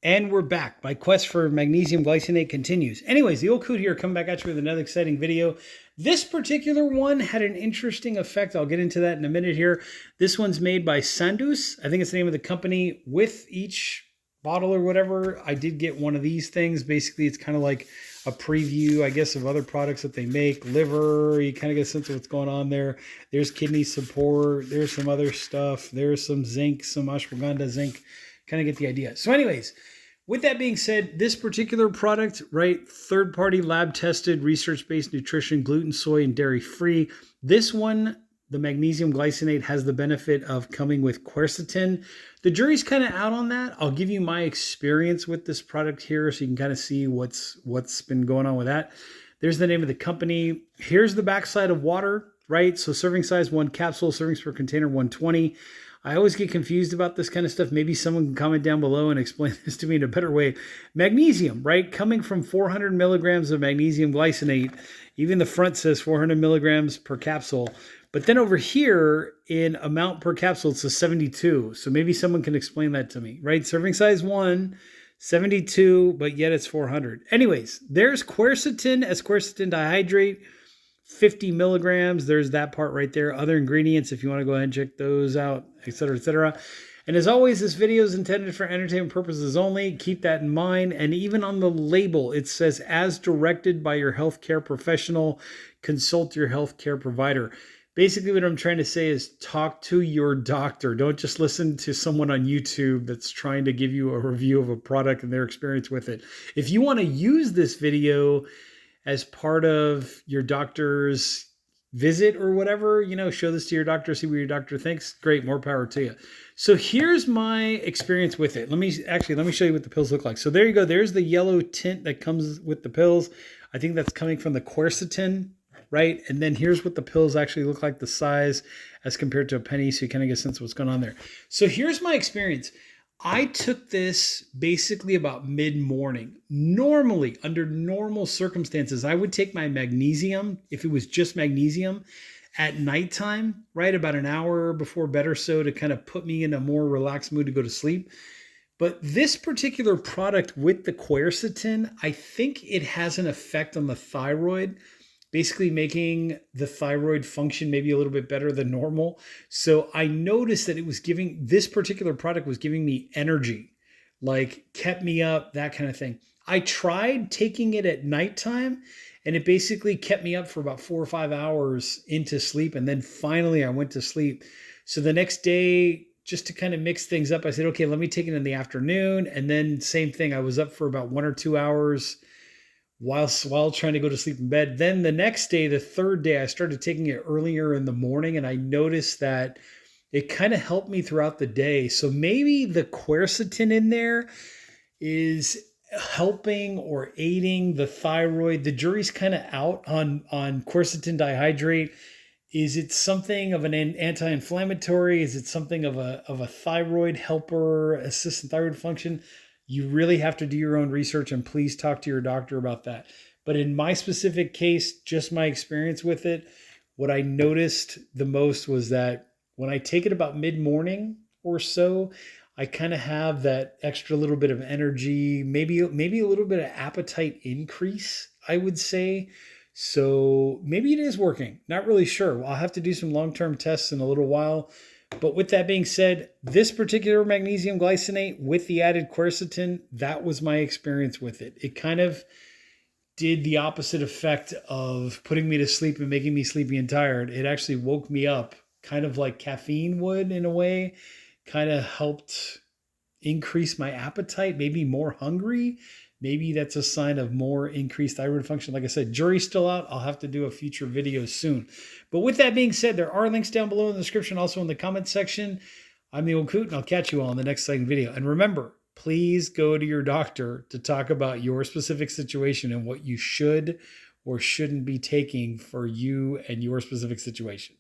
And we're back. My quest for magnesium glycinate continues. Anyways, the old coot here coming back at you with another exciting video. This particular one had an interesting effect. I'll get into that in a minute here. This one's made by Sandus. I think it's the name of the company. With each bottle or whatever, I did get one of these things. Basically, it's kind of like a preview, I guess, of other products that they make. Liver, you kind of get a sense of what's going on there. There's kidney support. There's some other stuff. There's some zinc, some ashwagandha zinc. Kind of get the idea. So anyways, with that being said, this particular product, right, third-party lab-tested, research-based nutrition, gluten, soy, and dairy-free. This one, the magnesium glycinate, has the benefit of coming with quercetin. The jury's kind of out on that. I'll give you my experience with this product here so you can kind of see what's been going on with that. There's the name of the company. Here's the backside of water, right? So serving size 1 capsule, servings per container 120. I always get confused about this kind of stuff. Maybe someone can comment down below and explain this to me in a better way. Magnesium, right? Coming from 400 milligrams of magnesium glycinate. Even the front says 400 milligrams per capsule. But then over here in amount per capsule, it's a 72. So maybe someone can explain that to me, right? Serving size 1, 72, but yet it's 400. Anyways, there's quercetin as quercetin dihydrate. 50 milligrams. There's that part right there. Other ingredients, if you want to go ahead and check those out, etc., etc. And as always, this video is intended for entertainment purposes only. Keep that in mind. And even on the label, it says, as directed by your healthcare professional, consult your healthcare provider. Basically, what I'm trying to say is talk to your doctor. Don't just listen to someone on YouTube that's trying to give you a review of a product and their experience with it. If you want to use this video as part of your doctor's visit or whatever, show this to your doctor, see what your doctor thinks. Great, more power to you. So here's my experience with it. Let me show you what the pills look like. So there you go. There's the yellow tint that comes with the pills. I think that's coming from the quercetin, right? And then here's what the pills actually look like, the size as compared to a penny. So you kind of get a sense of what's going on there. So here's my experience. I took this basically about mid-morning. Normally, under normal circumstances, I would take my magnesium, if it was just magnesium, at nighttime, right? About an hour before bed or so to kind of put me in a more relaxed mood to go to sleep. But this particular product with the quercetin, I think it has an effect on the thyroid, basically making the thyroid function maybe a little bit better than normal. So I noticed that this particular product was giving me energy, like kept me up, that kind of thing. I tried taking it at nighttime and it basically kept me up for about 4 or 5 hours into sleep. And then finally I went to sleep. So the next day, just to kind of mix things up, I said, okay, let me take it in the afternoon. And then same thing, I was up for about 1 or 2 hours while trying to go to sleep in bed. Then the next day, the third day, I started taking it earlier in the morning and I noticed that it kind of helped me throughout the day. So maybe the quercetin in there is helping or aiding the thyroid. The jury's kind of out on quercetin dihydrate. Is it something of an anti-inflammatory? Is it something of a thyroid helper, assistant thyroid function? You really have to do your own research and please talk to your doctor about that. But in my specific case, just my experience with it, what I noticed the most was that when I take it about mid-morning or so, I kind of have that extra little bit of energy, maybe a little bit of appetite increase, I would say. So maybe it is working. Not really sure. I'll have to do some long-term tests in a little while. But with that being said, this particular magnesium glycinate with the added quercetin, that was my experience with it. It kind of did the opposite effect of putting me to sleep and making me sleepy and tired. It actually woke me up, kind of like caffeine would in a way, kind of helped increase my appetite, maybe more hungry. Maybe that's a sign of more increased thyroid function. Like I said, jury's still out. I'll have to do a future video soon. But with that being said, there are links down below in the description, also in the comment section. I'm the old coot, and I'll catch you all in the next exciting video. And remember, please go to your doctor to talk about your specific situation and what you should or shouldn't be taking for you and your specific situation.